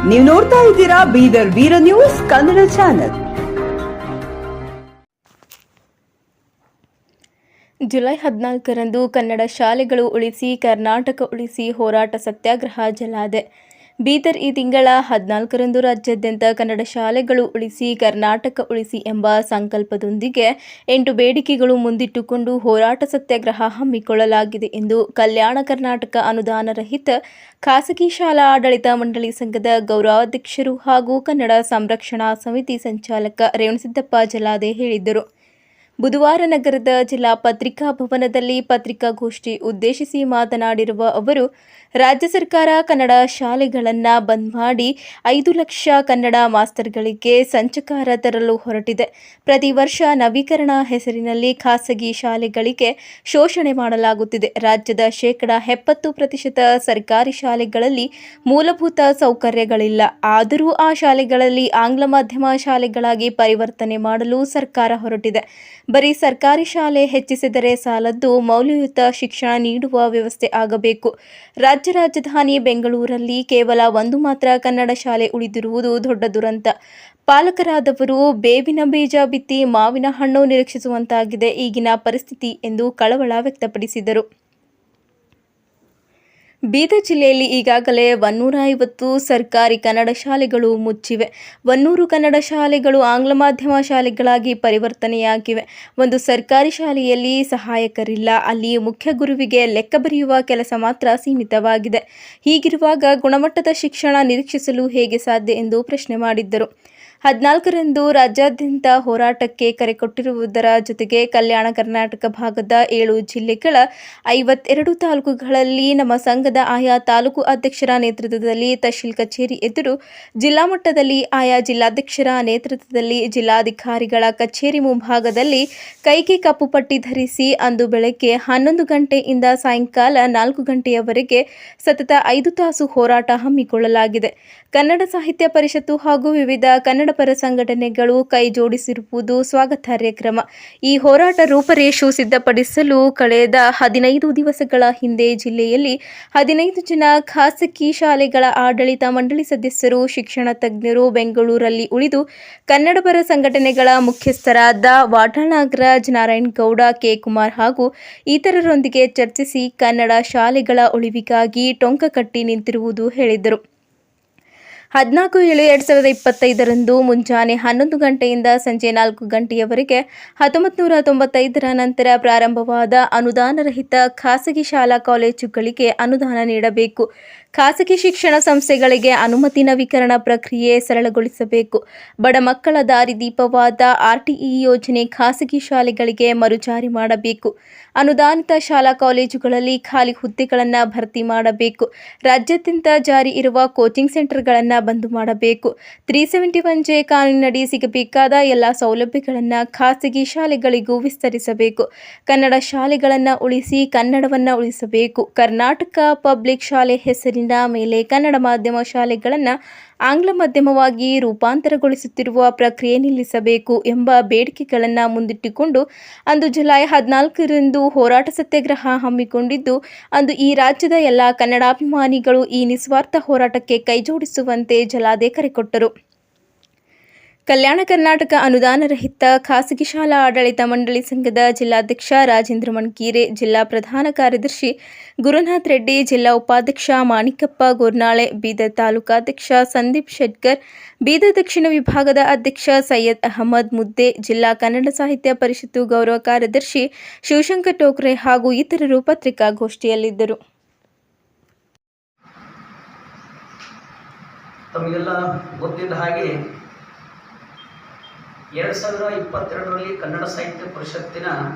ನೀವು ನೋಡ್ತಾ ಇದ್ದೀರಾ Bidar Veera news Kannada channel. July 14ರಂದು ಕನ್ನಡ ಶಾಲೆಗಳು ಉಳಿಸಿ ಕರ್ನಾಟಕ ಉಳಿಸಿ ಹೋರಾಟ ಸತ್ಯಾಗ್ರಹ ಜಲಾದೆ. ಬೀದರ್ ಈ ತಿಂಗಳ 14ರಂದು ರಾಜ್ಯಾದ್ಯಂತ ಕನ್ನಡ ಶಾಲೆಗಳು ಉಳಿಸಿ ಕರ್ನಾಟಕ ಉಳಿಸಿ ಎಂಬ ಸಂಕಲ್ಪದೊಂದಿಗೆ 8 ಬೇಡಿಕೆಗಳು ಮುಂದಿಟ್ಟುಕೊಂಡು ಹೋರಾಟ ಸತ್ಯಾಗ್ರಹ ಹಮ್ಮಿಕೊಳ್ಳಲಾಗಿದೆ ಎಂದು ಕಲ್ಯಾಣ ಕರ್ನಾಟಕ ಅನುದಾನ ರಹಿತ ಖಾಸಗಿ ಶಾಲಾ ಆಡಳಿತ ಮಂಡಳಿ ಸಂಘದ ಗೌರವಾಧ್ಯಕ್ಷರು ಹಾಗೂ ಕನ್ನಡ ಸಂರಕ್ಷಣಾ ಸಮಿತಿ ಸಂಚಾಲಕ ರೇವಣಸಿದ್ದಪ್ಪ ಜಲಾದೆ ಹೇಳಿದರು. ಬುಧವಾರ ನಗರದ ಜಿಲ್ಲಾ ಪತ್ರಿಕಾ ಭವನದಲ್ಲಿ ಪತ್ರಿಕಾಗೋಷ್ಠಿ ಉದ್ದೇಶಿಸಿ ಮಾತನಾಡಿರುವ ಅವರು, ರಾಜ್ಯ ಸರ್ಕಾರ ಕನ್ನಡ ಶಾಲೆಗಳನ್ನು ಬಂದ್ ಮಾಡಿ 5 ಲಕ್ಷ ಕನ್ನಡ ಮಾಸ್ತರ್ಗಳಿಗೆ ಸಂಚಕಾರ ತರಲು ಹೊರಟಿದೆ. ಪ್ರತಿ ವರ್ಷ ನವೀಕರಣ ಹೆಸರಿನಲ್ಲಿ ಖಾಸಗಿ ಶಾಲೆಗಳಿಗೆ ಶೋಷಣೆ ಮಾಡಲಾಗುತ್ತಿದೆ. ರಾಜ್ಯದ 70% ಸರ್ಕಾರಿ ಶಾಲೆಗಳಲ್ಲಿ ಮೂಲಭೂತ ಸೌಕರ್ಯಗಳಿಲ್ಲ. ಆದರೂ ಆ ಶಾಲೆಗಳಲ್ಲಿ ಆಂಗ್ಲ ಮಾಧ್ಯಮ ಶಾಲೆಗಳಾಗಿ ಪರಿವರ್ತನೆ ಮಾಡಲು ಸರ್ಕಾರ ಹೊರಟಿದೆ. ಬರೀ ಸರ್ಕಾರಿ ಶಾಲೆ ಹೆಚ್ಚಿಸಿದರೆ ಸಾಲದ್ದು, ಮೌಲ್ಯಯುತ ಶಿಕ್ಷಣ ನೀಡುವ ವ್ಯವಸ್ಥೆ ಆಗಬೇಕು. ರಾಜ್ಯ ರಾಜಧಾನಿ ಬೆಂಗಳೂರಲ್ಲಿ ಕೇವಲ ಒಂದು ಮಾತ್ರ ಕನ್ನಡ ಶಾಲೆ ಉಳಿದಿರುವುದು ದೊಡ್ಡ ದುರಂತ. ಪಾಲಕರಾದವರು ಬೇವಿನ ಬೀಜ ಬಿತ್ತಿ ಮಾವಿನ ಹಣ್ಣು ನಿರೀಕ್ಷಿಸುವಂತಾಗಿದೆ ಈಗಿನ ಪರಿಸ್ಥಿತಿ ಎಂದು ಕಳವಳ ವ್ಯಕ್ತಪಡಿಸಿದರು. ಬೀದರ್ ಜಿಲ್ಲೆಯಲ್ಲಿ ಈಗಾಗಲೇ 150 ಸರ್ಕಾರಿ ಕನ್ನಡ ಶಾಲೆಗಳು ಮುಚ್ಚಿವೆ. 100 ಕನ್ನಡ ಶಾಲೆಗಳು ಆಂಗ್ಲ ಮಾಧ್ಯಮ ಶಾಲೆಗಳಾಗಿ ಪರಿವರ್ತನೆಯಾಗಿವೆ. ಒಂದು ಸರ್ಕಾರಿ ಶಾಲೆಯಲ್ಲಿ ಸಹಾಯಕರಿಲ್ಲ. ಅಲ್ಲಿ ಮುಖ್ಯ ಗುರುವಿಗೆ ಲೆಕ್ಕ ಬರೆಯುವ ಕೆಲಸ ಮಾತ್ರ ಸೀಮಿತವಾಗಿದೆ. ಹೀಗಿರುವಾಗ ಗುಣಮಟ್ಟದ ಶಿಕ್ಷಣ ನಿರೀಕ್ಷಿಸಲು ಹೇಗೆ ಸಾಧ್ಯ ಎಂದು ಪ್ರಶ್ನೆ ಮಾಡಿದ್ದರು. 14ರಂದು ರಾಜ್ಯಾದ್ಯಂತ ಹೋರಾಟಕ್ಕೆ ಕರೆ ಕೊಟ್ಟಿರುವುದರ ಜೊತೆಗೆ ಕಲ್ಯಾಣ ಕರ್ನಾಟಕ ಭಾಗದ 7 ಜಿಲ್ಲೆಗಳ 52 ತಾಲೂಕುಗಳಲ್ಲಿ ನಮ್ಮ ಸಂಘದ ಆಯಾ ತಾಲೂಕು ಅಧ್ಯಕ್ಷರ ನೇತೃತ್ವದಲ್ಲಿ ತಹಶೀಲ್ ಕಚೇರಿ ಎದುರು, ಜಿಲ್ಲಾ ಮಟ್ಟದಲ್ಲಿ ಆಯಾ ಜಿಲ್ಲಾಧ್ಯಕ್ಷರ ನೇತೃತ್ವದಲ್ಲಿ ಜಿಲ್ಲಾಧಿಕಾರಿಗಳ ಕಚೇರಿ ಮುಂಭಾಗದಲ್ಲಿ ಕೈಗೆ ಕಪ್ಪು ಪಟ್ಟಿ ಧರಿಸಿ ಅಂದು ಬೆಳಗ್ಗೆ 11 ಗಂಟೆಯಿಂದ ಸಾಯಂಕಾಲ 4 ಗಂಟೆಯವರೆಗೆ ಸತತ 5 ತಾಸು ಹೋರಾಟ ಹಮ್ಮಿಕೊಳ್ಳಲಾಗಿದೆ. ಕನ್ನಡ ಸಾಹಿತ್ಯ ಪರಿಷತ್ತು ಹಾಗೂ ವಿವಿಧ ಕನ್ನಡ ಪರ ಸಂಘಟನೆಗಳು ಕೈ ಜೋಡಿಸಿರುವುದು ಸ್ವಾಗತಾರ್ಹ ಕ್ರಮ. ಈ ಹೋರಾಟ ರೂಪರೇಷು ಸಿದ್ಧಪಡಿಸಲು ಕಳೆದ 15 ದಿವಸಗಳ ಹಿಂದೆ ಜಿಲ್ಲೆಯಲ್ಲಿ 15 ಜನ ಖಾಸಗಿ ಶಾಲೆಗಳ ಆಡಳಿತ ಮಂಡಳಿ ಸದಸ್ಯರು, ಶಿಕ್ಷಣ ತಜ್ಞರು ಬೆಂಗಳೂರಲ್ಲಿ ಉಳಿದು ಕನ್ನಡ ಪರ ಸಂಘಟನೆಗಳ ಮುಖ್ಯಸ್ಥರಾದ ವಾಟಾಳ್ ನಾಗರಾಜ್, ನಾರಾಯಣಗೌಡ, ಕೆ. ಕುಮಾರ್ ಹಾಗೂ ಇತರರೊಂದಿಗೆ ಚರ್ಚಿಸಿ ಕನ್ನಡ ಶಾಲೆಗಳ ಉಳಿವಿಗಾಗಿ ಟೊಂಕ ಕಟ್ಟಿ ನಿಂತಿರುವುದು ಹೇಳಿದರು. 14/7/2025ರಂದು ಮುಂಜಾನೆ 11 ಗಂಟೆಯಿಂದ ಸಂಜೆ 4 ಗಂಟೆಯವರೆಗೆ 1995ರ ನಂತರ ಪ್ರಾರಂಭವಾದ ಅನುದಾನ ರಹಿತ ಖಾಸಗಿ ಶಾಲಾ ಕಾಲೇಜುಗಳಿಗೆ ಅನುದಾನ ನೀಡಬೇಕು. ಖಾಸಗಿ ಶಿಕ್ಷಣ ಸಂಸ್ಥೆಗಳಿಗೆ ಅನುಮತಿ ನವೀಕರಣ ಪ್ರಕ್ರಿಯೆ ಸರಳಗೊಳಿಸಬೇಕು. ಬಡ ಮಕ್ಕಳ ದಾರಿದೀಪವಾದ RTE ಯೋಜನೆ ಖಾಸಗಿ ಶಾಲೆಗಳಿಗೆ ಮರುಜಾರಿ ಮಾಡಬೇಕು. ಅನುದಾನಿತ ಶಾಲಾ ಕಾಲೇಜುಗಳಲ್ಲಿ ಖಾಲಿ ಹುದ್ದೆಗಳನ್ನು ಭರ್ತಿ ಮಾಡಬೇಕು. ರಾಜ್ಯಾದ್ಯಂತ ಜಾರಿ ಇರುವ ಕೋಚಿಂಗ್ ಸೆಂಟರ್ಗಳನ್ನು ಬಂದ್ ಮಾಡಬೇಕು. 371J ಕಾನೂನಿನಡಿ ಸಿಗಬೇಕಾದ ಎಲ್ಲ ಸೌಲಭ್ಯಗಳನ್ನು ಖಾಸಗಿ ಶಾಲೆಗಳಿಗೂ ವಿಸ್ತರಿಸಬೇಕು. ಕನ್ನಡ ಶಾಲೆಗಳನ್ನು ಉಳಿಸಿ ಕನ್ನಡವನ್ನು ಉಳಿಸಬೇಕು. ಕರ್ನಾಟಕ ಪಬ್ಲಿಕ್ ಶಾಲೆ ಹೆಸರಿನ ಮೇಲೆ ಕನ್ನಡ ಮಾಧ್ಯಮ ಶಾಲೆಗಳನ್ನು ಆಂಗ್ಲ ಮಾಧ್ಯಮವಾಗಿ ರೂಪಾಂತರಗೊಳಿಸುತ್ತಿರುವ ಪ್ರಕ್ರಿಯೆ ನಿಲ್ಲಿಸಬೇಕು ಎಂಬ ಬೇಡಿಕೆಗಳನ್ನು ಮುಂದಿಟ್ಟುಕೊಂಡು ಅಂದು ಜುಲೈ 14ರಂದು ಹೋರಾಟ ಸತ್ಯಾಗ್ರಹ ಹಮ್ಮಿಕೊಂಡಿದ್ದು, ಅಂದು ಈ ರಾಜ್ಯದ ಎಲ್ಲ ಕನ್ನಡಾಭಿಮಾನಿಗಳು ಈ ನಿಸ್ವಾರ್ಥ ಹೋರಾಟಕ್ಕೆ ಕೈಜೋಡಿಸುವಂತೆ ಜಲಾದೆ ಕರೆ ಕೊಟ್ಟರು. ಕಲ್ಯಾಣ ಕರ್ನಾಟಕ ಅನುದಾನ ರಹಿತ ಖಾಸಗಿ ಶಾಲಾ ಆಡಳಿತ ಮಂಡಳಿ ಸಂಘದ ಜಿಲ್ಲಾಧ್ಯಕ್ಷ ರಾಜೇಂದ್ರ ಮಣ್ಕೀರೆ, ಜಿಲ್ಲಾ ಪ್ರಧಾನ ಕಾರ್ಯದರ್ಶಿ ಗುರುನಾಥ್ ರೆಡ್ಡಿ, ಜಿಲ್ಲಾ ಉಪಾಧ್ಯಕ್ಷ ಮಾಣಿಕಪ್ಪ ಗೋರ್ನಾಳೆ, ಬೀದರ್ ತಾಲೂಕಾಧ್ಯಕ್ಷ ಸಂದೀಪ್ ಶೆಟ್ಕರ್, ಬೀದರ್ ದಕ್ಷಿಣ ವಿಭಾಗದ ಅಧ್ಯಕ್ಷ ಸೈಯದ್ ಅಹಮದ್ ಮುದ್ದೆ, ಜಿಲ್ಲಾ ಕನ್ನಡ ಸಾಹಿತ್ಯ ಪರಿಷತ್ತು ಗೌರವ ಕಾರ್ಯದರ್ಶಿ ಶಿವಶಂಕರ್ ಟೋಕ್ರೆ ಹಾಗೂ ಇತರರು ಪತ್ರಿಕಾಗೋಷ್ಠಿಯಲ್ಲಿದ್ದರು. ತಮಗೆಲ್ಲ ಗೊತ್ತಿದ್ದ ಹಾಗೆ 2022ರಲ್ಲಿ ಕನ್ನಡ ಸಾಹಿತ್ಯ ಪರಿಷತ್ತಿನ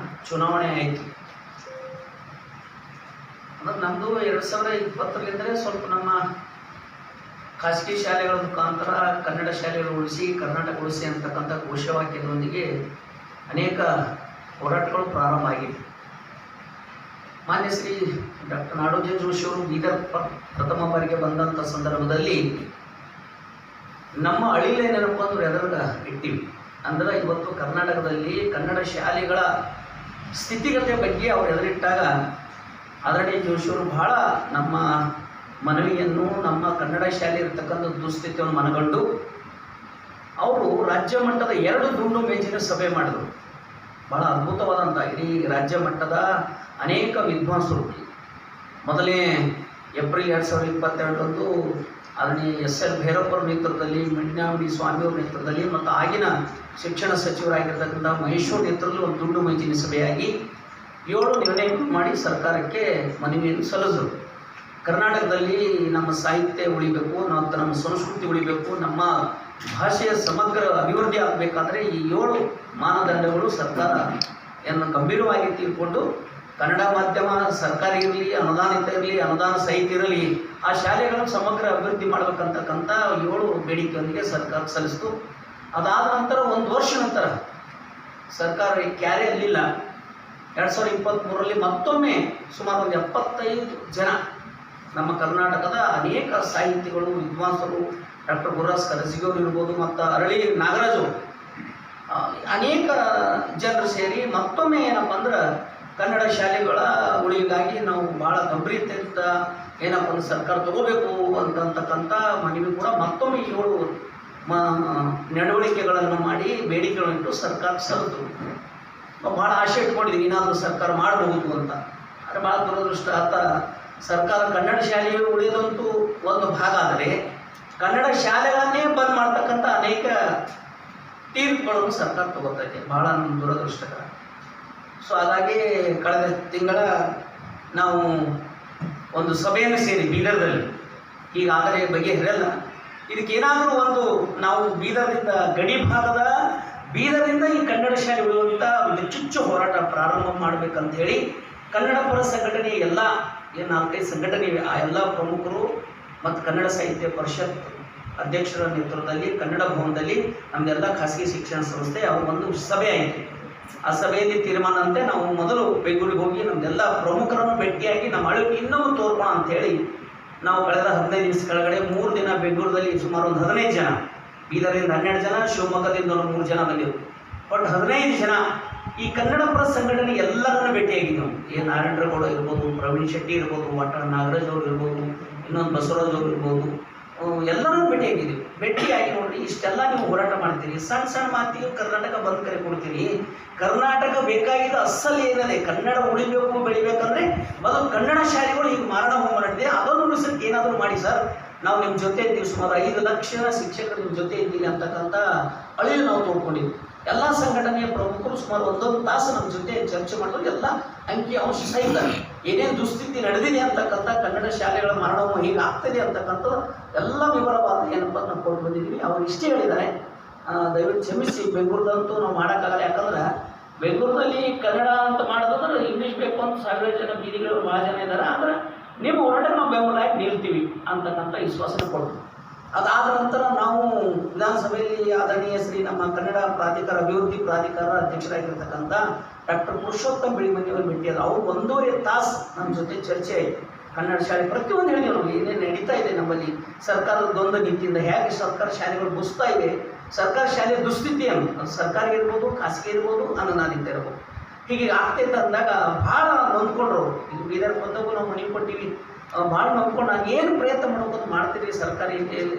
ಚುನಾವಣೆ ಆಯಿತು. ಅಂದರೆ ನಮ್ಮದು 2020ರಲ್ಲಿಂದಲೇ ಸ್ವಲ್ಪ ನಮ್ಮ ಖಾಸಗಿ ಶಾಲೆಗಳ ಮುಖಾಂತರ ಕನ್ನಡ ಶಾಲೆಗಳು ಉಳಿಸಿ ಕರ್ನಾಟಕ ಉಳಿಸಿ ಅಂತಕ್ಕಂಥ ಘೋಷವಾಕ್ಯದೊಂದಿಗೆ ಅನೇಕ ಹೋರಾಟಗಳು ಪ್ರಾರಂಭ ಆಗಿವೆ. ಮಾನ್ಯ ಶ್ರೀ ಡಾಕ್ಟರ್ ನಾಡೋಜ ಜೋಶಿಯವರು ಬೀದರ್ ಪ್ರಥಮ ಬಾರಿಗೆ ಬಂದಂಥ ಸಂದರ್ಭದಲ್ಲಿ ನಮ್ಮ ಅಳಿಲೆ ನೆನಪೊಂದು ಎದುರುಗ ಇಟ್ಟಿವಿ. ಅಂದರೆ ಇವತ್ತು ಕರ್ನಾಟಕದಲ್ಲಿ ಕನ್ನಡ ಶಾಲೆಗಳ ಸ್ಥಿತಿಗತಿ ಬಗ್ಗೆ ಅವರು ಎದುರಿಟ್ಟಾಗ ಆದರಣೀಯ ಜೋಶಿಯವರು ಬಹಳ ನಮ್ಮ ಮನವಿಯನ್ನು, ನಮ್ಮ ಕನ್ನಡ ಶಾಲೆ ಇರತಕ್ಕಂಥ ದುಸ್ಥಿತಿಯನ್ನು ಮನಗಂಡು ಅವರು ರಾಜ್ಯ ಮಟ್ಟದ 2 ದುಂಡು ಮೇಜಿನ ಸಭೆ ಮಾಡಿದರು. ಭಾಳ ಅದ್ಭುತವಾದಂಥ ಇಡೀ ರಾಜ್ಯ ಮಟ್ಟದ ಅನೇಕ ವಿದ್ವಾಂಸರು, ಮೊದಲೇ ಏಪ್ರಿಲ್ 2022ರಂದು ಅದನ್ನೇ SL ಭೈರಪ್ಪರ ನೇತೃತ್ವದಲ್ಲಿ, ಮಿಡ್ನಾವಡಿ ಸ್ವಾಮಿಯವರ ನೇತೃತ್ವದಲ್ಲಿ ಮತ್ತು ಆಗಿನ ಶಿಕ್ಷಣ ಸಚಿವರಾಗಿರ್ತಕ್ಕಂಥ ಮಹೇಶ್ವರ ನೇತೃತ್ವದಲ್ಲಿ ಒಂದು ದುಂಡು ಮೇಜಿನ ಸಭೆಯಾಗಿ 7 ನಿರ್ಣಯಗಳು ಮಾಡಿ ಸರ್ಕಾರಕ್ಕೆ ಮನವಿಯನ್ನು ಸಲ್ಲಿಸಿದರು. ಕರ್ನಾಟಕದಲ್ಲಿ ನಮ್ಮ ಸಾಹಿತ್ಯ ಉಳಿಬೇಕು, ನಮ್ಮ ಸಂಸ್ಕೃತಿ ಉಳಿಬೇಕು, ನಮ್ಮ ಭಾಷೆಯ ಸಮಗ್ರ ಅಭಿವೃದ್ಧಿ ಆಗಬೇಕಾದ್ರೆ ಈ 7 ಮಾನದಂಡಗಳು ಸರ್ಕಾರ ಗಂಭೀರವಾಗಿ ತಿಳ್ಕೊಂಡು ಕನ್ನಡ ಮಾಧ್ಯಮ ಸರ್ಕಾರಿ ಇರಲಿ, ಅನುದಾನಿತ ಇರಲಿ, ಅನುದಾನ ಸಹಿತ ಇರಲಿ, ಆ ಶಾಲೆಗಳನ್ನು ಸಮಗ್ರ ಅಭಿವೃದ್ಧಿ ಮಾಡಬೇಕಂತಕ್ಕಂಥ 7 ಬೇಡಿಕೆಯೊಂದಿಗೆ ಸರ್ಕಾರ ಸಲ್ಲಿಸಿತು. ಅದಾದ ನಂತರ 1 ವರ್ಷ ನಂತರ ಸರ್ಕಾರ ಕ್ಯಾರೆ ಅಲ್ಲಿಲ್ಲ. 2023ರಲ್ಲಿ ಮತ್ತೊಮ್ಮೆ ಸುಮಾರು ಒಂದು 75 ಜನ ನಮ್ಮ ಕರ್ನಾಟಕದ ಅನೇಕ ಸಾಹಿತಿಗಳು, ವಿದ್ವಾಂಸರು, ಡಾಕ್ಟರ್ ಗುರುರಾಜ್ ಕರಜಿಗಿಯವರು ಇರ್ಬೋದು ಮತ್ತು ಅರಳಿ ನಾಗರಾಜು, ಅನೇಕ ಜನರು ಸೇರಿ ಮತ್ತೊಮ್ಮೆ ಏನಪ್ಪ ಅಂದ್ರೆ ಕನ್ನಡ ಶಾಲೆಗಳ ಉಳಿಗಾಗಿ ನಾವು ಭಾಳ ಗಂಭೀರತೆಯಿಂದ ಏನಪ್ಪ ಅಂದ್ರೆ ಸರ್ಕಾರ ತಗೋಬೇಕು ಅಂತಕ್ಕಂಥ ಮನವಿ ಕೂಡ ಮತ್ತೊಮ್ಮೆ 7 ನಡವಳಿಕೆಗಳನ್ನು ಮಾಡಿ ಬೇಡಿಕೆಗಳಿಟ್ಟು ಸರ್ಕಾರ ಸಲ್ಲಿತು. ಭಾಳ ಆಶೆ ಇಟ್ಕೊಂಡಿದ್ದೀವಿ ಏನಾದರೂ ಸರ್ಕಾರ ಮಾಡಬಹುದು ಅಂತ. ಆದರೆ ಭಾಳ ದುರದೃಷ್ಟ ಆತ ಸರ್ಕಾರ ಕನ್ನಡ ಶಾಲೆಯು ಉಳಿದಂತೂ ಒಂದು ಭಾಗ, ಆದರೆ ಕನ್ನಡ ಶಾಲೆಗಳನ್ನೇ ಬಂದ್ ಮಾಡ್ತಕ್ಕಂಥ ಅನೇಕ ತೀರ್ಪುಗಳನ್ನು ಸರ್ಕಾರ ತಗೋತಾ ಇದೆ. ಭಾಳ ನಮ್ಮ ದುರದೃಷ್ಟಕರ. ಸೊ ಹಾಗಾಗಿ ಕಳೆದ ತಿಂಗಳ ನಾವು ಒಂದು ಸಭೆಯನ್ನು ಸೇರಿ ಬೀದರ್ದಲ್ಲಿ, ಹೀಗಾದರೆ ಬಗೆಹರಿಯಲ್ಲ, ಇದಕ್ಕೇನಾದರೂ ಒಂದು ನಾವು ಬೀದರ್ದಿಂದ ಗಡಿ ಭಾಗದ ಬೀದರ್ದಿಂದ ಈ ಕನ್ನಡ ಶಾಲೆ ಉಳಿಯುವಂಥ ಒಂದು ಚುಚ್ಚು ಹೋರಾಟ ಪ್ರಾರಂಭ ಮಾಡಬೇಕಂತ ಹೇಳಿ ಕನ್ನಡ ಪರ ಸಂಘಟನೆ ಎಲ್ಲ ಏನು 4-5 ಸಂಘಟನೆ ಇವೆ, ಆ ಎಲ್ಲ ಪ್ರಮುಖರು ಮತ್ತು ಕನ್ನಡ ಸಾಹಿತ್ಯ ಪರಿಷತ್ ಅಧ್ಯಕ್ಷರ ನೇತೃತ್ವದಲ್ಲಿ ಕನ್ನಡ ಭವನದಲ್ಲಿ ನಮ್ಮದೆಲ್ಲ ಖಾಸಗಿ ಶಿಕ್ಷಣ ಸಂಸ್ಥೆ ಅವ್ರ ಒಂದು ಸಭೆ ಆಯಿತು. ಆ ಸಭೆಯಲ್ಲಿ ತೀರ್ಮಾನ ಅಂತೆ ನಾವು ಮೊದಲು ಬೆಂಗಳೂರಿಗೆ ಹೋಗಿ ನಮ್ಮದೆಲ್ಲ ಪ್ರಮುಖರನ್ನು ಭೇಟಿಯಾಗಿ ನಮ್ಮ ಅಳಿವು ಇನ್ನೊಂದು ತೋರ್ಪಣ ಅಂಥೇಳಿ ನಾವು ಕಳೆದ 15 ದಿವಸ ಕೆಳಗಡೆ 3 ದಿನ ಬೆಂಗಳೂರಲ್ಲಿ ಸುಮಾರು ಒಂದು 15 ಜನ, ಬೀದರಿಂದ 12 ಜನ, ಶಿವಮೊಗ್ಗದಿಂದ ಒಂದು 3 ಜನ ಬಂದಿರು, ಒಟ್ಟು 15 ಜನ ಈ ಕನ್ನಡ ಪರ ಸಂಘಟನೆ ಎಲ್ಲರನ್ನು ಭೇಟಿಯಾಗಿದ್ದೆವು. ನಾರಾಯಣಗೌಡ ಇರ್ಬೋದು, ಪ್ರವೀಣ್ ಶೆಟ್ಟಿ ಇರ್ಬೋದು, ನಾಗರಾಜ್ ಅವರು ಇರ್ಬೋದು, ಇನ್ನೊಂದು ಬಸವರಾಜ್ ಅವರು ಇರ್ಬೋದು, ಎಲ್ಲರೂ ಭೇಟಿಯಾಗಿದ್ದೀವಿ. ಭೇಟಿಯಾಗಿ ನೋಡ್ರಿ, ಇಷ್ಟೆಲ್ಲ ನೀವು ಹೋರಾಟ ಮಾಡ್ತೀರಿ, ಸಣ್ಣ ಸಣ್ಣ ಮಾತಿಗೆ ಕರ್ನಾಟಕ ಬಂದ್ ಕರೆ ಕೊಡ್ತೀರಿ. ಕರ್ನಾಟಕ ಬೇಕಾಗಿದ್ದು ಅಸಲ್ ಏನಿದೆ, ಕನ್ನಡ ಉಳಿಬೇಕು ಬೆಳಿಬೇಕಂದ್ರೆ ಮೊದಲು ಕನ್ನಡ ಶಾಲೆಗಳು ಈಗ ಮಾರಣ ಹೋಮ ನಡೆದಿದೆ, ಅದನ್ನು ಉಳಿಸೋಕ್ಕೆ ಏನಾದರೂ ಮಾಡಿ ಸರ್, ನಾವು ನಿಮ್ಮ ಜೊತೆ ಇದ್ದೀವಿ, ಸುಮಾರು 5 ಲಕ್ಷ ಶಿಕ್ಷಕರು ನಿಮ್ಮ ಜೊತೆ ಇದ್ದೀವಿ ಅಂತಕ್ಕಂಥ ಅಳಿವು ನಾವು ತೋಡ್ಕೊಂಡಿದ್ವಿ. ಎಲ್ಲ ಸಂಘಟನೆಯ ಪ್ರಮುಖರು ಸುಮಾರು 1 ತಾಸು ನಮ್ಮ ಜೊತೆ ಚರ್ಚೆ ಮಾಡಿದ್ರು. ಎಲ್ಲ ಅಂಕಿ ಅಂಶ ಸಹಿತ ಏನೇನು ದುಸ್ಥಿತಿ ನಡೆದಿದೆ ಅಂತಕ್ಕಂಥ, ಕನ್ನಡ ಶಾಲೆಗಳ ಮರಣವು ಹೀಗೆ ಆಗ್ತದೆ ಅಂತಕ್ಕಂಥದ್ದು ಎಲ್ಲ ವಿವರವಾದ ಏನಪ್ಪ ನಾವು ಕೊಟ್ಟು ಬಂದಿದ್ದೀವಿ. ಅವರು ಇಷ್ಟೇ ಹೇಳಿದ್ದಾರೆ, ದಯವಿಟ್ಟು ಕ್ಷಮಿಸಿ, ಬೆಂಗಳೂರದಂತೂ ನಾವು ಮಾಡೋಕ್ಕಾಗಲ್ಲ, ಯಾಕಂದ್ರೆ ಬೆಂಗಳೂರಲ್ಲಿ ಕನ್ನಡ ಅಂತ ಮಾಡೋದಂದ್ರೆ ಇಂಗ್ಲೀಷ್ ಬೇಕು ಅಂತ 1000 ಜನ ಬೀದಿಗಳು ಭಾಳ ಜನ ಇದ್ದಾರೆ, ಆದರೆ ನಿಮ್ಮ ಹೋರಾಟಕ್ಕೆ ನಾವು ಬೆಂಬಲವಾಗಿ ನಿಲ್ತೀವಿ ಅಂತಕ್ಕಂಥ ವಿಶ್ವಾಸನೆ ಕೊಡ್ತೀವಿ. ಅದಾದ ನಂತರ ನಾವು ವಿಧಾನಸಭೆಯಲ್ಲಿ ಆದರಣೀಯ ಶ್ರೀ ನಮ್ಮ ಕನ್ನಡ ಪ್ರಾಧಿಕಾರ ಅಭಿವೃದ್ಧಿ ಪ್ರಾಧಿಕಾರ ಅಧ್ಯಕ್ಷರಾಗಿರ್ತಕ್ಕಂಥ ಡಾಕ್ಟರ್ ಪುರುಷೋತ್ತಮ್ ಬೆಳಿಮನಿಯವರು ಭೇಟಿಯಾದರು. ಅವರು 1.5 ತಾಸು ನಮ್ಮ ಜೊತೆ ಚರ್ಚೆ ಆಯಿತು. ಕನ್ನಡ ಶಾಲೆ ಪ್ರತಿಯೊಂದು ಹೇಳಿದ್ರು, ನಾವು ಏನೇನು ನಡೀತಾ ಇದೆ ನಮ್ಮಲ್ಲಿ, ಸರ್ಕಾರದ ದ್ವಂದ್ವ ನೀತಿಯಿಂದ ಹೇಗೆ ಸರ್ಕಾರ ಶಾಲೆಗಳು ಬುಸ್ತಾ ಇದೆ, ಸರ್ಕಾರ ಶಾಲೆಯ ದುಸ್ಥಿತಿಯನ್ನು, ಅದು ಸರ್ಕಾರಿ ಇರ್ಬೋದು, ಖಾಸಗಿ ಇರ್ಬೋದು, ಅನುದಾನಿತ ಇರ್ಬೋದು, ಹೀಗೆ ಆಗ್ತೈತೆ ಅಂದಾಗ ಭಾಳ ನೊಂದ್ಕೊಂಡ್ರು. ಇದು ಬೀದರ್ ಬಂದಾಗೂ ನಾವು ಮನೆ ಕೊಟ್ಟಿವಿ, ಭಾಳ ನೊಂದ್ಕೊಂಡು ನಾನು ಏನು ಪ್ರಯತ್ನ ಮಾಡ್ಕೊಂಡು ಮಾಡ್ತೀವಿ ಸರ್ಕಾರಿ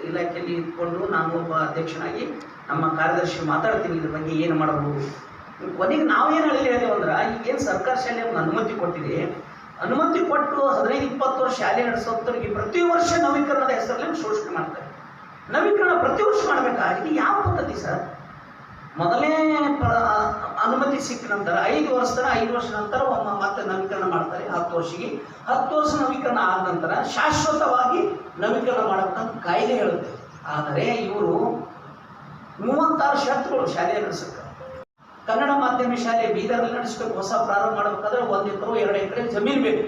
ಇಲಾಖೆಯಲ್ಲಿ ಇಟ್ಕೊಂಡು ನಾನು ಒಬ್ಬ ಅಧ್ಯಕ್ಷನಾಗಿ ನಮ್ಮ ಕಾರ್ಯದರ್ಶಿ ಮಾತಾಡ್ತೀನಿ, ಇದ್ರ ಬಗ್ಗೆ ಏನು ಮಾಡಬಹುದು. ಕೊನೆಗೆ ನಾವೇನು ಹೇಳಿದೇವು ಅಂದ್ರೆ, ಈಗೇನು ಸರ್ಕಾರ ಶಾಲೆ ಒಂದು ಅನುಮತಿ ಕೊಟ್ಟಿದೆ, ಅನುಮತಿ ಕೊಟ್ಟು 15-20 ವರ್ಷ ಶಾಲೆ ನಡೆಸೋರಿಗೆ ಪ್ರತಿ ವರ್ಷ ನವೀಕರಣದ ಹೆಸರಲ್ಲಿ ಶೋಷಣೆ ಮಾಡ್ತಾರೆ. ನವೀಕರಣ ಪ್ರತಿ ವರ್ಷ ಮಾಡಬೇಕಾ? ಇದು ಯಾವ ಪದ್ಧತಿ ಸರ್? ಮೊದಲೇ ಅನುಮತಿ ಸಿಕ್ಕ ನಂತರ 5 ವರ್ಷ ನಂತರ ಮತ್ತೆ ನವೀಕರಣ ಮಾಡ್ತಾರೆ. 10 ವರ್ಷಕ್ಕೆ 10 ವರ್ಷ ನವೀಕರಣ ಆದ ನಂತರ ಶಾಶ್ವತವಾಗಿ ನವೀಕರಣ ಮಾಡಬೇಕಂತ ಕಾಯ್ದೆ ಹೇಳುತ್ತೆ. ಆದರೆ ಇವರು 36 ಷರತ್ತುಗಳು ಶಾಲೆ ನಡೆಸಕ್ಕೆ. ಕನ್ನಡ ಮಾಧ್ಯಮ ಶಾಲೆ ಬೀದರ್ನಲ್ಲಿ ನಡೆಸಬೇಕು, ಹೊಸ ಪ್ರಾರಂಭ ಮಾಡಬೇಕಾದ್ರೆ 1 ಎಕರೆ 2 ಎಕರೆ ಜಮೀನು ಬೇಕು.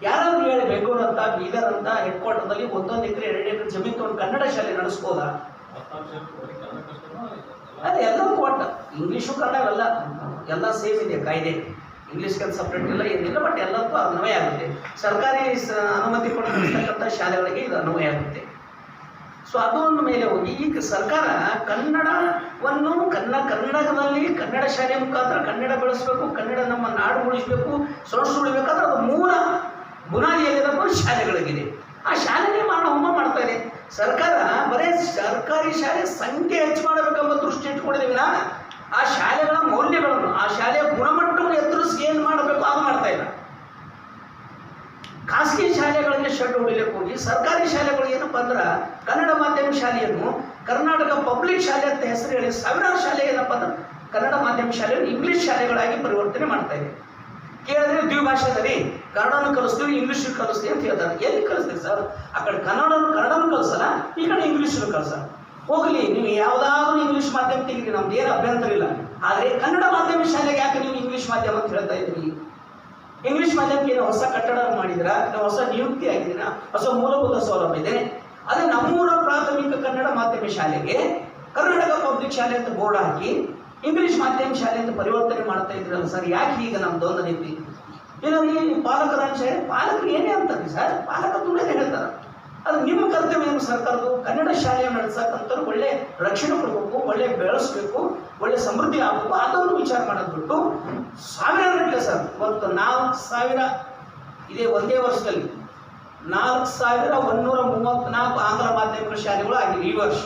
ಯಾರಾದ್ರೂ ಹೇಳಿ ಬೆಂಗಳೂರು ಅಂತ, ಬೀದರ್ ಅಂತ ಹೆಡ್ ಕ್ವಾರ್ಟರ್ದಲ್ಲಿ 1 ಎಕರೆ 2 ಎಕರೆ ಜಮೀನು ತಗೊಂಡು ಕನ್ನಡ ಶಾಲೆ ನಡೆಸ್ಬೋದಾ? ಅದೇ ಎಲ್ಲರೂ ಒಟ್ಟು ಇಂಗ್ಲೀಷು ಕನ್ನಡ ಎಲ್ಲ ಸೇಮ್ ಇದೆ ಕಾಯ್ದೆ, ಇಂಗ್ಲೀಷ್ಗೆ ಸಪ್ರೇಟ್ ಇಲ್ಲ, ಏನಿಲ್ಲ, ಬಟ್ ಎಲ್ಲಕ್ಕೂ ಅನ್ವಯ ಆಗುತ್ತೆ. ಸರ್ಕಾರಿ ಅನುಮತಿ ಕೊಟ್ಟಿರ್ತಕ್ಕಂಥ ಶಾಲೆಗಳಿಗೆ ಇದು ಅನ್ವಯ ಆಗುತ್ತೆ. ಸೊ ಅದು ಒಂದು ಮೇಲೆ ಹೋಗಿ ಈಗ ಸರ್ಕಾರ ಕನ್ನಡವನ್ನು ಕರ್ನಾಟಕದಲ್ಲಿ ಕನ್ನಡ ಶಾಲೆ ಮುಖಾಂತರ ಕನ್ನಡ ಬೆಳೆಸಬೇಕು, ಕನ್ನಡ ನಮ್ಮ ನಾಡು ಉಳಿಸಬೇಕು, ಸಂಸ್ಕೃತಿ ಉಳಿಬೇಕಾದ್ರೆ ಅದು ಮೂಲ ಬುನಾದಿಯಲ್ಲಿರುವ ಶಾಲೆಗಳಿಗಿದೆ. ಆ ಶಾಲೆನೇ ಹೋಮ ಮಾಡ್ತಾ ಇದೆ ಸರ್ಕಾರ. ಬರೀ ಸರ್ಕಾರಿ ಶಾಲೆ ಸಂಖ್ಯೆ ಹೆಚ್ಚು ಮಾಡಬೇಕೆಂಬ ದೃಷ್ಟಿ ಇಟ್ಕೊಂಡಿದ್ದೀವಿ. ಆ ಶಾಲೆಗಳ ಮೌಲ್ಯಗಳನ್ನು, ಆ ಶಾಲೆಯ ಗುಣಮಟ್ಟವನ್ನು ಎತ್ತರಿಸಿ ಏನು ಮಾಡಬೇಕು ಅದು ಮಾಡ್ತಾ ಇಲ್ಲ. ಖಾಸಗಿ ಶಾಲೆಗಳಿಗೆ ಶೆಡ್ ಹೊಡಿಲಿಕ್ಕೆ ಹೋಗಿ ಸರ್ಕಾರಿ ಶಾಲೆಗಳು ಏನಪ್ಪ ಅಂದ್ರೆ ಕನ್ನಡ ಮಾಧ್ಯಮ ಶಾಲೆಯನ್ನು ಕರ್ನಾಟಕ ಪಬ್ಲಿಕ್ ಶಾಲೆ ಅಂತ ಹೆಸರು ಹೇಳಿ ಸಾವಿರಾರು ಶಾಲೆ ಏನಪ್ಪ ಅಂದ್ರೆ ಕನ್ನಡ ಮಾಧ್ಯಮ ಶಾಲೆಯನ್ನು ಇಂಗ್ಲಿಷ್ ಶಾಲೆಗಳಾಗಿ ಪರಿವರ್ತನೆ ಮಾಡ್ತಾ ಇದೆ. ಕೇಳಿದ್ರೆ ದ್ವಿಭಾಷೆದಲ್ಲಿ ಕನ್ನಡನೂ ಕಲಿಸ್ತೀವಿ, ಇಂಗ್ಲೀಷ್ ಕಲಿಸ್ತೀವಿ ಅಂತ ಹೇಳ್ತಾರೆ. ಎಲ್ಲಿ ಕಲಿಸ್ತೀವಿ ಸರ್? ಆ ಕಡೆ ಕನ್ನಡನೂ ಕಲಿಸಲ್ಲ, ಈ ಕಡೆ ಇಂಗ್ಲೀಷನ್ನು ಕಲಿಸಲ್ಲ. ಹೋಗಲಿ, ನೀವು ಯಾವುದಾದ್ರೂ ಇಂಗ್ಲೀಷ್ ಮಾಧ್ಯಮ ತೆಗೀರಿ, ನಮ್ದು ಏನು ಅಭ್ಯಂತರ ಇಲ್ಲ. ಆದರೆ ಕನ್ನಡ ಮಾಧ್ಯಮ ಶಾಲೆಗೆ ಯಾಕೆ ನೀವು ಇಂಗ್ಲೀಷ್ ಮಾಧ್ಯಮ ಅಂತ ಹೇಳ್ತಾ ಇದ್ದೀರಿ? ಇಂಗ್ಲೀಷ್ ಮಾಧ್ಯಮಕ್ಕೆ ಏನೋ ಹೊಸ ಕಟ್ಟಡ ಮಾಡಿದಿರಾ, ಹೊಸ ನಿಯುಕ್ತಿ ಆಗಿದ್ದೀರಾ, ಹೊಸ ಮೂಲಭೂತ ಸೌಲಭ್ಯ ಇದೆ. ಅದೇ ನಮ್ಮೂರ ಪ್ರಾಥಮಿಕ ಕನ್ನಡ ಮಾಧ್ಯಮ ಶಾಲೆಗೆ ಕರ್ನಾಟಕ ಪಬ್ಲಿಕ್ ಶಾಲೆ ಅಂತ ಬೋರ್ಡ್ ಹಾಕಿ ಇಂಗ್ಲೀಷ್ ಮಾಧ್ಯಮ ಶಾಲೆ ಅಂತ ಪರಿವರ್ತನೆ ಮಾಡ್ತಾ ಇದ್ರಲ್ಲ ಸರ್, ಯಾಕೆ ಈಗ ನಮ್ದು ಒಂದು ರೀತಿ ಇದರಲ್ಲಿ ಪಾಲಕರ ಶಾಲೆ ಪಾಲಕರು ಏನೇ ಅಂತಾರೆ ಸರ್, ಪಾಲಕರು ತುಂಬನೇ ಹೇಳ್ತಾರೆ. ಅದು ನಿಮ್ಮ ಕರ್ತವ್ಯ ಏನು ಸರ್ಕಾರದ್ದು? ಕನ್ನಡ ಶಾಲೆಯ ನಡೆಸಕ್ಕಂಥವ್ರು ಒಳ್ಳೆ ರಕ್ಷಣೆ ಕೊಡಬೇಕು, ಒಳ್ಳೆ ಬೆಳೆಸಬೇಕು, ಒಳ್ಳೆ ಸಮೃದ್ಧಿ ಆಗಬೇಕು, ಅದನ್ನು ವಿಚಾರ ಮಾಡೋದು ಬಿಟ್ಟು ಸಾವಿರ ಗಟ್ಟಲೆ ಸರ್, ಇವತ್ತು 4,000 ಇದೇ ಒಂದೇ ವರ್ಷದಲ್ಲಿ 4,134 ಆಂಗ್ಲ ಮಾಧ್ಯಮಗಳ ಶಾಲೆಗಳು ಆಗಿವೆ ಈ ವರ್ಷ.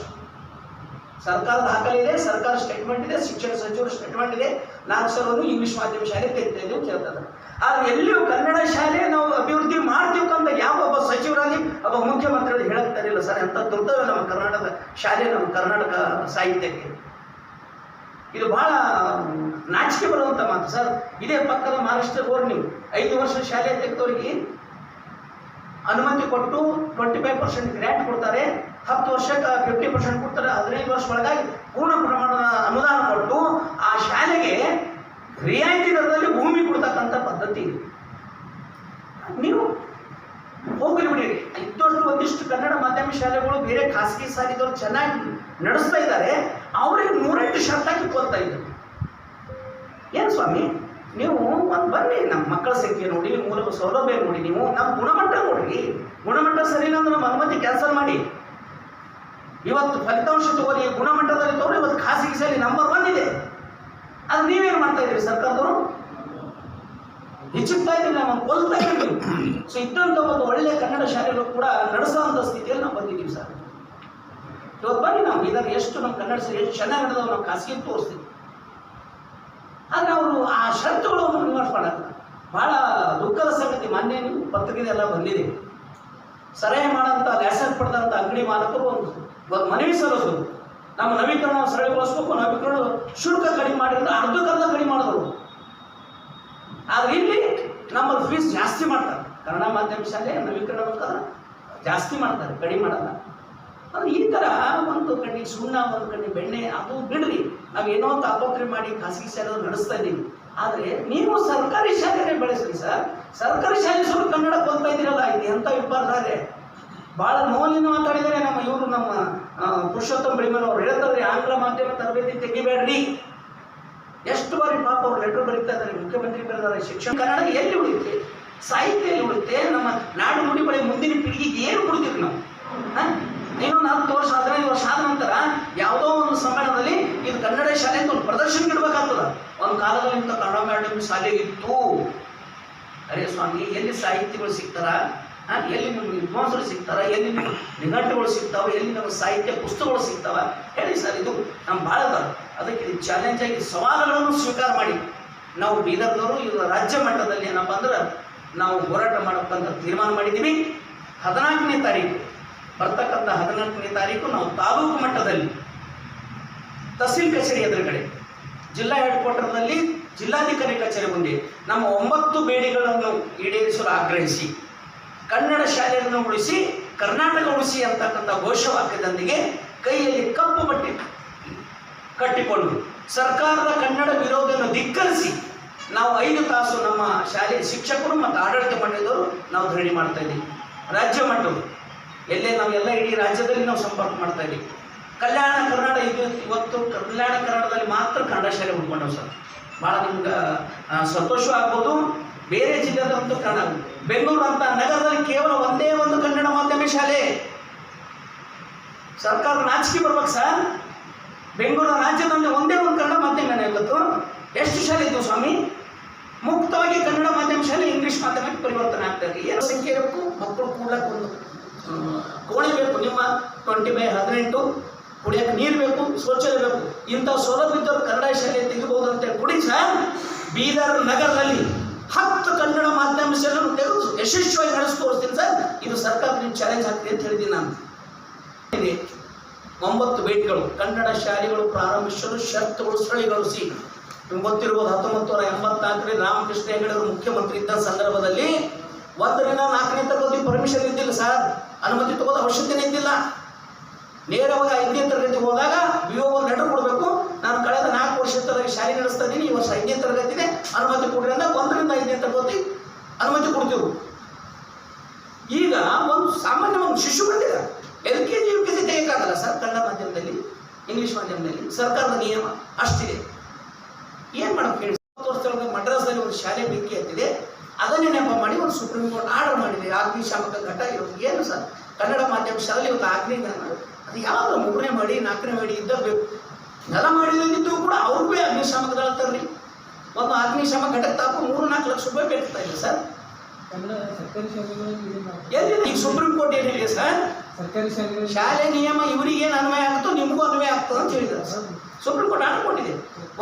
ಸರ್ಕಾರದ ದಾಖಲೆ ಇದೆ, ಸರ್ಕಾರ ಸ್ಟೇಟ್ಮೆಂಟ್ ಇದೆ, ಶಿಕ್ಷಣ ಸಚಿವರ ಸ್ಟೇಟ್ಮೆಂಟ್ ಇದೆ. 4,000 ಇಂಗ್ಲೀಷ್ ಮಾಧ್ಯಮ ಶಾಲೆ ತೆಗಿತಾ ಇದ್ದೇವೆ ಕೇಳ್ತಾರೆ. ಆದ್ರೆ ಎಲ್ಲಿಯೂ ಕನ್ನಡ ಶಾಲೆ ನಾವು ಅಭಿವೃದ್ಧಿ ಮಾಡ್ತೀವಕ್ಕಂತ ಯಾವ ಒಬ್ಬ ಸಚಿವರಾಗಿ ಒಬ್ಬ ಮುಖ್ಯಮಂತ್ರಿಗಳು ಹೇಳಕ್ತಾರಿಲ್ಲ ಸರ್. ಎಂಥ ದುರ್ದೈವ ನಮ್ಮ ಕರ್ನಾಟಕದ ಶಾಲೆ, ನಮ್ಮ ಕರ್ನಾಟಕ ಸಾಹಿತ್ಯಕ್ಕೆ. ಇದು ಬಹಳ ನಾಚಿಕೆ ಬರುವಂಥ ಮಾತು ಸರ್. ಇದೇ ಪಕ್ಕದ ಮಹಾರಾಷ್ಟ್ರಕ್ಕೆ ಹೋಗಿ ನೀವು 5 ವರ್ಷ ಶಾಲೆ ತೆಗೆದವರಿಗೆ ಅನುಮತಿ ಕೊಟ್ಟು 25% ಗ್ರ್ಯಾಂಟ್ ಕೊಡ್ತಾರೆ, 10 ವರ್ಷಕ್ಕೆ 50% ಕೊಡ್ತಾರೆ, 15 ವರ್ಷ ಒಳಗಾಗಿ ಪೂರ್ಣ ಪ್ರಮಾಣದ ಅನುದಾನ ಕೊಟ್ಟು ಆ ಶಾಲೆಗೆ ರಿಯಾಯಿತಿ ದರದಲ್ಲಿ ಭೂಮಿ ಕೊಡ್ತಕ್ಕಂಥ ಪದ್ಧತಿ ಇದೆ. ನೀವು ಹೋಗಲಿ ಬಿಡಿ, ಒಂದಿಷ್ಟು ಕನ್ನಡ ಮಾಧ್ಯಮ ಶಾಲೆಗಳು ಬೇರೆ ಖಾಸಗಿ ಶಾಲೆಗಳು ಚೆನ್ನಾಗಿ ನಡೆಸ್ತಾ ಇದ್ದಾರೆ, ಅವರಿಗೆ 108 ಶರ್ಟ್ ಹಾಕಿ ಕೊಡ್ತಾ ಇದ್ದಾರೆ. ಏನು ಸ್ವಾಮಿ, ನೀವು ಒಂದು ಬನ್ನಿ, ನಮ್ಮ ಮಕ್ಕಳ ಸಂಖ್ಯೆ ನೋಡಿ, ಮೂಲಕ ಸೌಲಭ್ಯ ನೋಡಿ, ನೀವು ನಮ್ಮ ಗುಣಮಟ್ಟ ನೋಡ್ರಿ. ಗುಣಮಟ್ಟ ಸರಿ ಇಲ್ಲ ಅಂದ್ರೆ ನಮ್ಮ ಅನುಮತಿ ಕ್ಯಾನ್ಸಲ್ ಮಾಡಿ. ಇವತ್ತು ಫಲಿತಾಂಶ ತಗೋರಿ, ಗುಣಮಟ್ಟದಲ್ಲಿ ತಗೋರಿ. ಇವತ್ತು ಖಾಸಗಿ ಶಾಲೆ ನಂಬರ್ 1 ಇದೆ. ಅದು ನೀವೇನು ಮಾಡ್ತಾ ಇದ್ದೀರಿ? ಸರ್ಕಾರದವರು ಹೆಚ್ಚುತ್ತಾ ಇದ್ದೀರಿ, ನಾವು ಕೊಲ್ತಾ ಇದ್ದೀವಿ. ಸೊ ಇದ್ದಂಥ ಒಂದು ಒಳ್ಳೆಯ ಕನ್ನಡ ಶಾಲೆಗಳು ಕೂಡ ನಡೆಸೋಂಥ ಸ್ಥಿತಿಯಲ್ಲಿ ನಾವು ಬಂದಿದ್ದೀವಿ ಸರ್. ಇವತ್ತು ಬನ್ನಿ, ನಾವು ಇದನ್ನು ಎಷ್ಟು ನಮ್ಮ ಕನ್ನಡ ಶಾಲೆ ಎಷ್ಟು ಚೆನ್ನಾಗಿ ನಡೆದವು ನಾವು ಖಾಸಗಿ ತೋರಿಸ್ತೀವಿ. ಆದರೆ ಅವರು ಆ ಷರತ್ತುಗಳನ್ನು ನಿವಾರಣೆ ಮಾಡೋದು ಭಾಳ ದುಃಖದ ಸಂಗತಿ. ಮಾನ್ಯ ನೀವು ಪತ್ರಿಕೆದೆಲ್ಲ ಬಂದಿದೆ. ಸರಾಯಿ ಮಾಡೋಂಥ ಲೈಸೆನ್ಸ್ ಪಡೆದಂಥ ಅಂಗಡಿ ಮಾಲಕರು ಒಂದು ಮನವಿ ಸಲ್ಲಿಸೋದು, ನಮ್ಮ ನವೀಕರಣ ಸರಳಗೊಳಿಸ್ಬೇಕು, ನವೀಕರಣ ಶುಲ್ಕ ಕಡಿಮೆ ಮಾಡಿದ್ರೆ ಅರ್ಧಕ್ಕರ್ಧ ಕಡಿಮೆ ಮಾಡಿದ್ರು. ಆದರೆ ಇಲ್ಲಿ ನಮ್ಮಲ್ಲಿ ಫೀಸ್ ಜಾಸ್ತಿ ಮಾಡ್ತಾರೆ. ಕನ್ನಡ ಮಾಧ್ಯಮ ಶಾಲೆ ನವೀಕರಣ ಬೇಕಾದ್ರೆ ಜಾಸ್ತಿ ಮಾಡ್ತಾರೆ, ಕಡಿಮೆ ಮಾಡಲ್ಲ. ಅದು ಈ ಥರ ಒಂದು ಕಣ್ಣಿ ಸುಣ್ಣ, ಒಂದು ಕಣ್ಣಿ ಬೆಣ್ಣೆ, ಅದು ಬಿಡ್ರಿ. ನಾವು ಏನೋ ತಾಪತ್ರೆ ಮಾಡಿ ಖಾಸಗಿ ಶಾಲೆ ನಡೆಸ್ತಾ ಇದ್ದೀವಿ. ಆದರೆ ನೀವು ಸರ್ಕಾರಿ ಶಾಲೆನೇ ಬೆಳೆಸ್ರಿ ಸರ್. ಸರ್ಕಾರಿ ಶಾಲೆ ಸ್ವಲ್ಪ ಕನ್ನಡ ಕೊಲ್ತಾ ಇದ್ದೀರಲ್ಲ, ಇದು ಎಂಥ ವಿಪರ್ಯಾಸ. ಭಾಳ ನೋವಿನ ಮಾತಾಡಿದರೆ ನಮ್ಮ ಇವರು ನಮ್ಮ ಪುರುಷೋತ್ತಮ ಬಿಳಿಮನ್ ಅವ್ರು ಹೇಳ್ತಾರೆ, ಆಂಗ್ಲ ಮಾಧ್ಯಮ ತರಬೇತಿ ತೆಗಿಬೇಡ್ರಿ. ಎಷ್ಟು ಬಾರಿ ಪಾಪ ಅವ್ರು ಲೆಟರ್ ಬರೀತಾ ಇದ್ದಾರೆ, ಮುಖ್ಯಮಂತ್ರಿ ಬರೆದಾರೆ. ಶಿಕ್ಷಣ ಕನ್ನಡ ಎಲ್ಲಿ ಉಳಿಯುತ್ತೆ? ಸಾಹಿತ್ಯ ಎಲ್ಲಿ ಉಳಿಯುತ್ತೆ? ನಮ್ಮ ನಾಡು ನುಡಿ ಬಳಿ ಮುಂದಿನ ಪೀಳಿಗೆಗೆ ಏನು ಕೊಡ್ತೀವಿ ನಾವು? ಇನ್ನೂ 4 ವರ್ಷ 15 ವರ್ಷ ಆದ ನಂತರ ಯಾವುದೋ ಒಂದು ಸಮ್ಮೇಳನದಲ್ಲಿ ಇದು ಕನ್ನಡ ಶಾಲೆ ಅಂತ ಒಂದು ಪ್ರದರ್ಶನ ಇಡಬೇಕಾಗ್ತದ. ಒಂದು ಕಾಲದಲ್ಲಿ ಇಂಥ ಕನ್ನಡ ಮಾಧ್ಯಮ ಶಾಲೆ ಇತ್ತು. ಅರೇ ಸ್ವಾಮಿ, ಎಲ್ಲಿ ಸಾಹಿತ್ಯಗಳು ಸಿಗ್ತಾರ? ಎಲ್ಲಿ ನಿಮ್ಗೆ ವಿದ್ವಾಂಸರು ಸಿಗ್ತಾರ? ಎಲ್ಲಿ ನಿಮ್ಮ ನಿಘಂಟುಗಳು ಸಿಗ್ತಾವೆ? ಎಲ್ಲಿ ನಮ್ಮ ಸಾಹಿತ್ಯ ಪುಸ್ತಕಗಳು ಸಿಗ್ತಾವ? ಹೇಳಿ ಸರ್. ಇದು ನಮ್ಮ ಭಾಳ ಅದ. ಅದಕ್ಕೆ ಇದು ಚಾಲೆಂಜ್ ಆಗಿ ಸವಾಲುಗಳನ್ನು ಸ್ವೀಕಾರ ಮಾಡಿ ನಾವು ಬೀದರ್ದವರು ಇವಾಗ ರಾಜ್ಯ ಮಟ್ಟದಲ್ಲಿ ಏನಪ್ಪ ಅಂದ್ರೆ ನಾವು ಹೋರಾಟ ಮಾಡಬೇಕಂತ ತೀರ್ಮಾನ ಮಾಡಿದ್ದೀವಿ. 14ನೇ ತಾರೀಕು ಬರ್ತಕ್ಕಂಥ 14ನೇ ತಾರೀಕು ನಾವು ತಾಲೂಕು ಮಟ್ಟದಲ್ಲಿ ತಹಸೀಲ್ ಕಚೇರಿ ಎದುರುಗಡೆ, ಜಿಲ್ಲಾ ಹೆಡ್ ಕ್ವಾರ್ಟರ್ನಲ್ಲಿ ಜಿಲ್ಲಾಧಿಕಾರಿ ಕಚೇರಿ ಮುಂದೆ ನಮ್ಮ 9 ಬೇಡಿಕೆಗಳನ್ನು ಈಡೇರಿಸಲು ಆಗ್ರಹಿಸಿ ಕನ್ನಡ ಶಾಲೆಯನ್ನು ಉಳಿಸಿ ಕರ್ನಾಟಕ ಉಳಿಸಿ ಅಂತಕ್ಕಂಥ ಘೋಷವಾಕ್ಯದೊಂದಿಗೆ ಕೈಯಲ್ಲಿ ಕಪ್ಪು ಬಟ್ಟೆ ಕಟ್ಟಿಕೊಂಡು ಸರ್ಕಾರದ ಕನ್ನಡ ವಿರೋಧವನ್ನು ಧಿಕ್ಕರಿಸಿ ನಾವು 5 ತಾಸು ನಮ್ಮ ಶಾಲೆಯ ಶಿಕ್ಷಕರು ಮತ್ತು ಆಡಳಿತ ಮಂಡಳಿಯವರು ನಾವು ಧರಣಿ ಮಾಡ್ತಾ ಇದ್ದೀವಿ. ರಾಜ್ಯ ಮಟ್ಟವು ಎಲ್ಲೇ ನಾವೆಲ್ಲ ಇಡೀ ರಾಜ್ಯದಲ್ಲಿ ನಾವು ಸಂಪರ್ಕ ಮಾಡ್ತಾ ಇದ್ದೀವಿ. ಕಲ್ಯಾಣ ಕರ್ನಾಟಕ ಇವತ್ತು ಕಲ್ಯಾಣ ಕರ್ನಾಟಕದಲ್ಲಿ ಮಾತ್ರ ಕನ್ನಡ ಶಾಲೆ ಉಳ್ಕೊಂಡವು ಸರ್. ಭಾಳ ನಿಮ್ಗೆ ಸಂತೋಷ ಆಗ್ಬೋದು. ಬೇರೆ ಜಿಲ್ಲೆದಂತೂ ಕನ್ನಡ, ಬೆಂಗಳೂರು ಅಂತ ನಗರದಲ್ಲಿ ಕೇವಲ ಒಂದೇ ಒಂದು ಕನ್ನಡ ಮಾಧ್ಯಮ ಶಾಲೆ. ಸರ್ಕಾರದ ನಾಚಿಕೆ ಬರ್ಬೇಕು ಸರ್. ಬೆಂಗಳೂರು ರಾಜ್ಯದಲ್ಲಿ ಒಂದೇ ಒಂದು ಕನ್ನಡ ಮಾಧ್ಯಮ ಇವತ್ತು ಎಷ್ಟು ಶಾಲೆ ಇದ್ದವು ಸ್ವಾಮಿ? ಮುಕ್ತವಾಗಿ ಕನ್ನಡ ಮಾಧ್ಯಮ ಶಾಲೆ ಇಂಗ್ಲೀಷ್ ಮಾಧ್ಯಮಕ್ಕೆ ಪರಿವರ್ತನೆ ಆಗ್ತದೆ. ಏನು ಸಂಖ್ಯೆ ಇರಬೇಕು? ಮಕ್ಕಳು ಕೂಡಕ್ಕೆ ಒಂದು ಕೋಣೆ ಬೇಕು, ನಿಮ್ಮ 20/18, ಕುಡಿಯೋಕ್ಕೆ ನೀರು ಬೇಕು, ಶೌಚಾಲಯ ಬೇಕು. ಇಂಥ ಸೌಲಭ್ಯ ಇದ್ದವರು ಕನ್ನಡ ಶಾಲೆ ತೆಗಿಬಹುದು ಅಂತೇಳಿ ಕುಡಿ ಸರ್. ಬೀದರ್ ನಗರದಲ್ಲಿ 10 ಕನ್ನಡ ಮಾಧ್ಯಮ ಶಾಲೆಯನ್ನು ತೆಗೆದು ಯಶಸ್ವಿಯಾಗಿ ನಡೆಸಿ ತೋರಿಸ್ತೀನಿ ಸರ್. ಇದು ಸರ್ಕಾರಕ್ಕೆ ಚಾಲೆಂಜ್ ಆಗ್ತದೆ ಅಂತ ಹೇಳಿದ್ದೀನಿ ನಾನು. 9 ಬೇಟ್ಗಳು ಕನ್ನಡ ಶಾಲೆಗಳು ಪ್ರಾರಂಭಿಸಲು ಷರತ್ತುಗಳು ಸರಳೀಕರಿಸಿ. ನಿಮ್ಗೆ ಗೊತ್ತಿರ್ಬೋದು, 1984ರಲ್ಲಿ ರಾಮಕೃಷ್ಣ ಹೆಗಡೆ ಅವರು ಮುಖ್ಯಮಂತ್ರಿ ಇದ್ದ ಸಂದರ್ಭದಲ್ಲಿ 1ರಿಂದ 4ನೇ ತರಗತಿ ಪರ್ಮಿಷನ್ ಇದ್ದಿಲ್ಲ ಸರ್, ಅನುಮತಿ ತಗೋದ ಅವಶ್ಯಕತೆ ಇದ್ದಿಲ್ಲ. ನೇರವಾಗಿ 5ನೇ ತರಗತಿ ಹೋದಾಗ BO ಒಂದು ಲೆಟರ್ ಕೊಡಬೇಕು, ನಾನು ಕಳೆದ 4 ವರ್ಷದ ಶಾಲೆ ನಡೆಸ್ತಾ ಇದ್ದೀನಿ, ಈ ವರ್ಷ 5ನೇ ತರಗತಿನೇ ಅನುಮತಿ ಕೊಡ್ರಿ ಅಂತ 1ರಿಂದ 5ನೇ ತರಗತಿ ಅನುಮತಿ ಕೊಡ್ತೀವಿ. ಈಗ ಒಂದು ಸಾಮಾನ್ಯ ಒಂದು ಶಿಶು ಬಂದಿಲ್ಲ, LKG UKG ತೆಗೆಯಕ್ಕಾಗಲ್ಲ ಸರ್ ಕನ್ನಡ ಮಾಧ್ಯಮದಲ್ಲಿ, ಇಂಗ್ಲೀಷ್ ಮಾಧ್ಯಮದಲ್ಲಿ. ಸರ್ಕಾರದ ನಿಯಮ ಅಷ್ಟಿದೆ. ಏನು ಮಾಡೋಕೆ ಹೇಳಿ? 20 ವರ್ಷದೊಳಗೆ ಮಡ್ರಾಸ್ನಲ್ಲಿ ಒಂದು ಶಾಲೆ ಬೆಂಕಿ ಹತ್ತಿದೆ, ಅದನ್ನೇ ನೆಪ ಮಾಡಿ ಒಂದು ಸುಪ್ರೀಂ ಕೋರ್ಟ್ ಆರ್ಡರ್ ಮಾಡಿದೆ, ಅಗ್ನಿಶಾಮಕ ಘಟ ಇರೋದು. ಏನು ಸರ್ ಕನ್ನಡ ಮಾಧ್ಯಮ ಶಾಲೆ ಇವತ್ತು ಅದು ಯಾವಾಗ 3ನೇ ಮಾಡಿ 4ನೇ ಮಾಡಿ ಇದ್ದಬೇಕು. ನೆಲ ಮಾಡಿದ್ದು ಕೂಡ ಅವ್ರಿಗೂ ಅಗ್ನಿಶಾಮಕ ದಳ ತರ್ರಿ, ಒಂದು ಅಗ್ನಿಶಾಮಕ ಘಟಕ ತಾಕು 3-4 ಲಕ್ಷ ರೂಪಾಯಿ ಬೇಕಾಗ್ತಾ ಇದೆ ಸರ್. ಎಲ್ಲಿದೆ ಈಗ ಸುಪ್ರೀಂ ಕೋರ್ಟ್ ಏನಿದೆ ಸರ್? ಶಾಲೆ ನಿಯಮ ಇವರಿಗೆ ಏನು ಅನ್ವಯ ಆಗುತ್ತೋ ನಿಮಗೂ ಅನ್ವಯ ಆಗ್ತದೆ ಅಂತ ಹೇಳಿದ್ದಾರೆ ಸರ್. ಸುಪ್ರೀಂ ಕೋರ್ಟ್ ಆರ್ಡರ್ ಕೊಟ್ಟಿದೆ.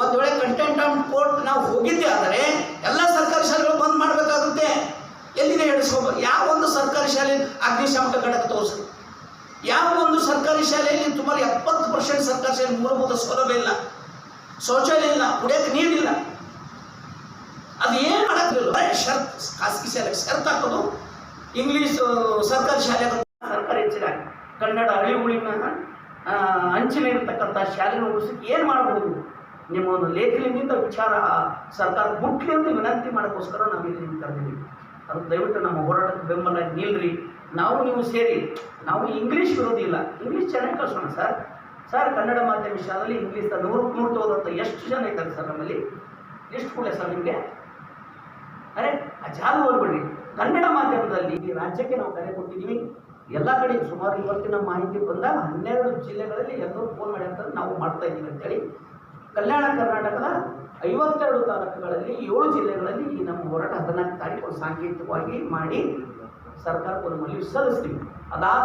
ಒಂದು ವೇಳೆ ಕಂಟೆಂಟ್ ಆಫ್ ಕೋರ್ಟ್ ನಾವು ಹೋಗಿದ್ದೆ ಆದರೆ ಎಲ್ಲ ಸರ್ಕಾರಿ ಶಾಲೆಗಳು ಬಂದ್ ಮಾಡಬೇಕಾಗುತ್ತೆ. ಎಲ್ಲಿದೆ ಹೇಳಿಸ್ಕೋಬೇಕು? ಯಾವ ಒಂದು ಸರ್ಕಾರಿ ಶಾಲೆ ಅಗ್ನಿಶಾಮಕ ಘಟಕ ತೋರಿಸಿ? ಯಾವ ಒಂದು ಸರ್ಕಾರಿ ಶಾಲೆಯಲ್ಲಿ ಸುಮಾರು 70% ಸರ್ಕಾರಿ ಶಾಲೆ ಮೂಲಭೂತ ಸೌಲಭ್ಯ ಇಲ್ಲ, ಶೌಚಾಲಯ ಇಲ್ಲ, ಕುಡಿಯೋಕ್ಕೆ ನೀರಿಲ್ಲ. ಅದು ಏನು ಮಾಡೋಕ್ಕಿಲ್ಲ. ಶರ್ತ್ ಖಾಸಗಿ ಶಾಲೆಗೆ ಶರ್ತ್ ಹಾಕೋದು, ಇಂಗ್ಲೀಷ್ ಸರ್ಕಾರಿ ಶಾಲೆ ಸರ್ಕಾರಿ ಹೆಚ್ಚಿಗಾಗಿ ಕನ್ನಡ ಅಳಿವುಳಿನ ಅಂಚಿನ ಇರತಕ್ಕಂಥ ಶಾಲೆಗಳು ಉಳಿಸಲಿಕ್ಕೆ ಏನು ಮಾಡ್ಬೋದು? ನಿಮ್ಮ ಒಂದು ಲೇಖನಿಂದ ವಿಚಾರ ಸರ್ಕಾರ ಮುಟ್ಲಿ ಅಂತ ವಿನಂತಿ ಮಾಡೋಕ್ಕೋಸ್ಕರ ನಾವು ಇಲ್ಲಿ ಕರೆದಿದ್ದೀವಿ. ಅದು ದಯವಿಟ್ಟು ನಮ್ಮ ಹೋರಾಟಕ್ಕೆ ಬೆಂಬಲ ನಿಲ್ರಿ. ನಾವು ನೀವು ಸೇರಿ, ನಾವು ಇಂಗ್ಲೀಷ್ ವಿರೋಧಿ ಇಲ್ಲ, ಇಂಗ್ಲೀಷ್ ಚೆನ್ನಾಗಿ ಕಳ್ಸೋಣ ಸರ್. ಸರ್ ಕನ್ನಡ ಮಾಧ್ಯಮ ಶಾಲೆಯಲ್ಲಿ ಇಂಗ್ಲೀಷ್ 100 ತೋದಂತ ಎಷ್ಟು ಜನ ಇದ್ದಾರೆ ಸರ್ ನಮ್ಮಲ್ಲಿ? ಎಷ್ಟು ಕೂಡ ಸರ್ ನಿಮಗೆ? ಅರೆ ಜಾಲು ಹೋಗ್ಬಿಡ್ರಿ. ಕನ್ನಡ ಮಾಧ್ಯಮದಲ್ಲಿ ಈ ರಾಜ್ಯಕ್ಕೆ ನಾವು ಕರೆ ಕೊಟ್ಟಿದ್ದೀವಿ. ಎಲ್ಲ ಕಡೆ ಸುಮಾರು ಇವತ್ತಿನ ಮಾಹಿತಿ ಬಂದಾಗ 12 ಜಿಲ್ಲೆಗಳಲ್ಲಿ ಎಲ್ಲರೂ ಫೋನ್ ಮಾಡಿ ಅಂತ ನಾವು ಮಾಡ್ತಾ ಇದ್ದೀವಿ ಅಂತೇಳಿ. ಕಲ್ಯಾಣ ಕರ್ನಾಟಕದ 52 ತಾಲೂಕುಗಳಲ್ಲಿ 7 ಜಿಲ್ಲೆಗಳಲ್ಲಿ ಈ ನಮ್ಮ ಹೋರಾಟ 14 ತಾರೀಕು ಸಾಂಕೇತಿಕವಾಗಿ ಮಾಡಿ ಸರ್ಕಾರಕ್ಕೆ ಒಂದು ಮನವಿ ಸಲ್ಲಿಸ್ತೀವಿ. ಅದಾದ